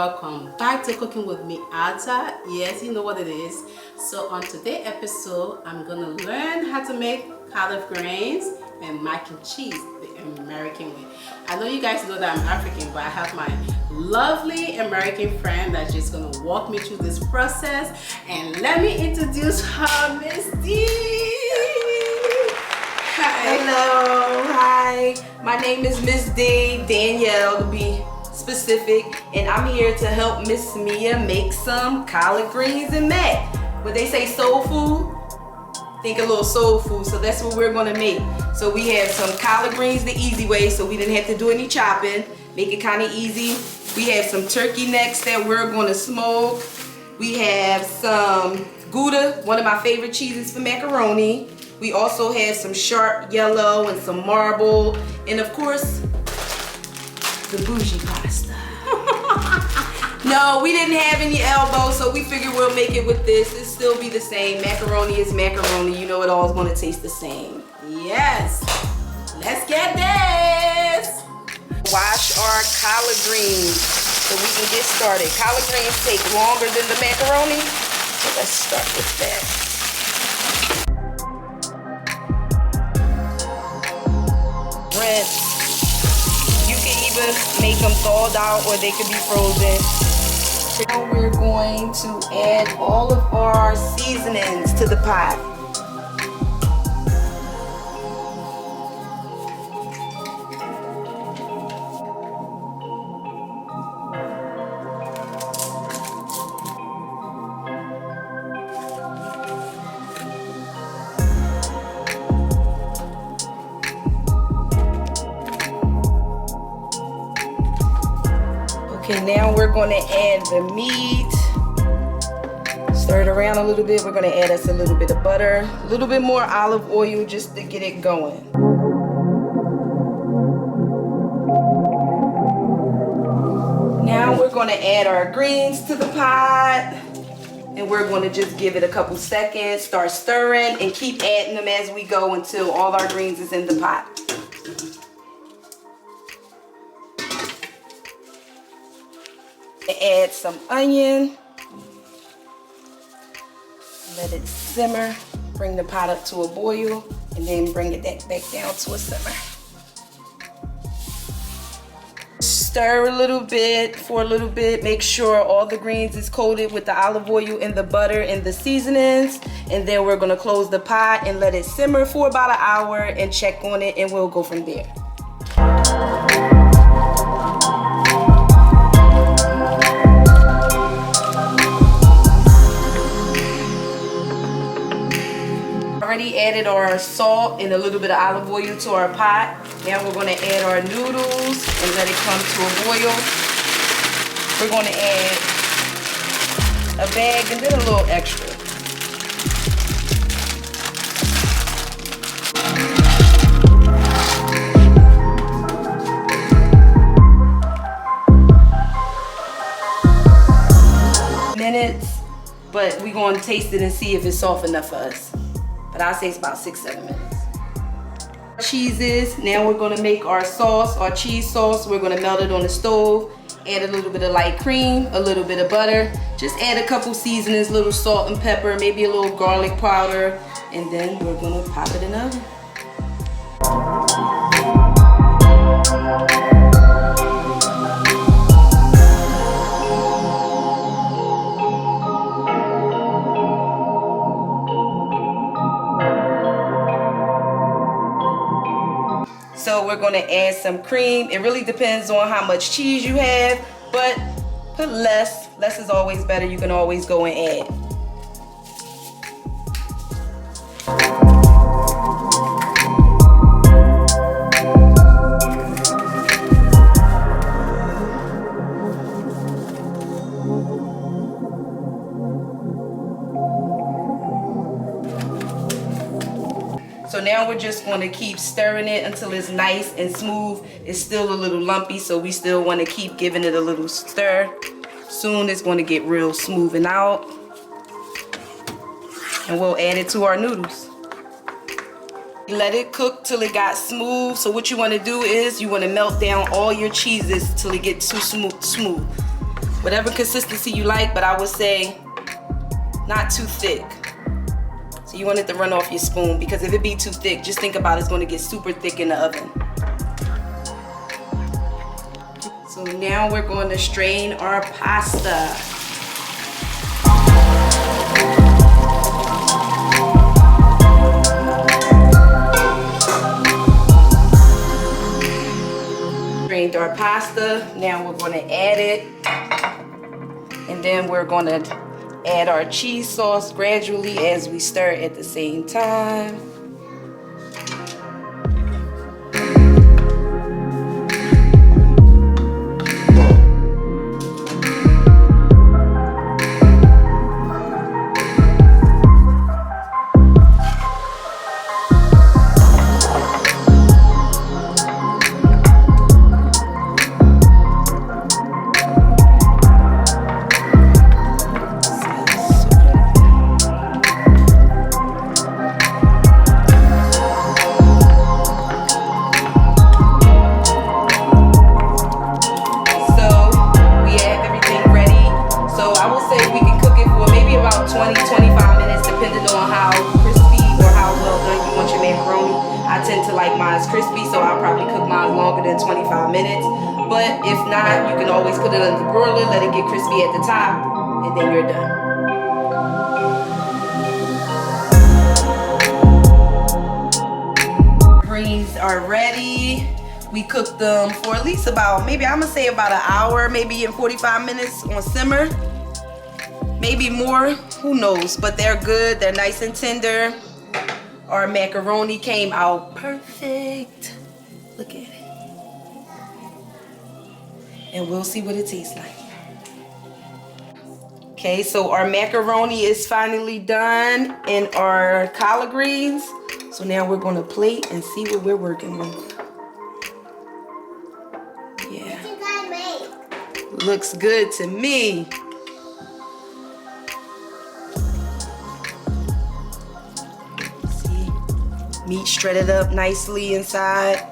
welcome back to Cooking with me, Alta. Yes, you know what it is. So on today's episode, I'm gonna learn how to make collard greens and mac and cheese the American way. I know you guys know that I'm African, but I have my lovely American friend that's just gonna walk me through this process. And let me introduce her, Miss D. Hi. Hello, hi. My name is Miss D, Danielle to be specific, and I'm here to help Miss Mia make some collard greens and mac. When they say soul food, think a little soul food, so that's what we're gonna make. So we have some collard greens the easy way, so we didn't have to do any chopping, make it kind of easy. We have some turkey necks that we're gonna smoke. We have some Gouda, one of my favorite cheeses for macaroni. We also have some sharp yellow and some marble, and of course, the Bougie Pasta. No, we didn't have any elbow, so we figured we'll make it with this. It'll still be the same. Macaroni is macaroni. You know it all's gonna taste the same. Yes, let's get this. Wash our collard greens so we can get started. Collard greens take longer than the macaroni, so let's start with that. Rinse. You can either make them thawed out or they could be frozen. Now we're going to add all of our seasonings to the pot. Okay, now we're going to add the meat. Stir it around a little bit. We're going to add us a little bit of butter, a little bit more olive oil just to get it going. Now we're going to add our greens to the pot. And we're going to just give it a couple seconds, start stirring, and keep adding them as we go until all our greens is in the pot. Add some onion, let it simmer, bring the pot up to a boil, and then bring it back down to a simmer. Stir a little bit for a little bit, make sure all the greens is coated with the olive oil and the butter and the seasonings, and then we're gonna close the pot and let it simmer for about an hour and check on it, and we'll go from there. Already added our salt and a little bit of olive oil to our pot. Now we're going to add our noodles and let it come to a boil. We're going to add a bag and then a little extra. Minutes, but we're going to taste it and see if it's soft enough for us. But I'll say it's about 6-7 minutes. Cheeses. Now we're gonna make our sauce, our cheese sauce. We're gonna melt it on the stove. Add a little bit of light cream, a little bit of butter. Just add a couple seasonings, a little salt and pepper, maybe a little garlic powder, and then we're gonna pop it in the oven. So we're going to add some cream. It really depends on how much cheese you have, but put less. Less is always better. You can always go and add. So now we're just going to keep stirring it until it's nice and smooth. It's still a little lumpy, so we still want to keep giving it a little stir. Soon it's going to get real smooth and out. And we'll add it to our noodles. Let it cook till it got smooth. So what you want to do is you want to melt down all your cheeses till it gets too smooth. whatever consistency you like, but I would say not too thick. So you want it to run off your spoon, because if it be too thick, just think about it's going to get super thick in the oven. So now we're going to strain our pasta. Strained our pasta. Now we're going to add it. And then we're going to add our cheese sauce gradually as we stir at the same time. Crispy, so I'll probably cook mine longer than 25 minutes. But if not, you can always put it on the broiler, let it get crispy at the top, and then you're done. Greens are ready. We cooked them for at least about, maybe I'm gonna say about an hour, maybe in 45 minutes on simmer. Maybe more, who knows, but they're good, they're nice and tender. Our macaroni came out perfect. Look at it. And we'll see what it tastes like. Okay, so our macaroni is finally done and our collard greens. So now we're gonna plate and see what we're working with. Yeah. Looks good to me. Meat shredded up nicely inside.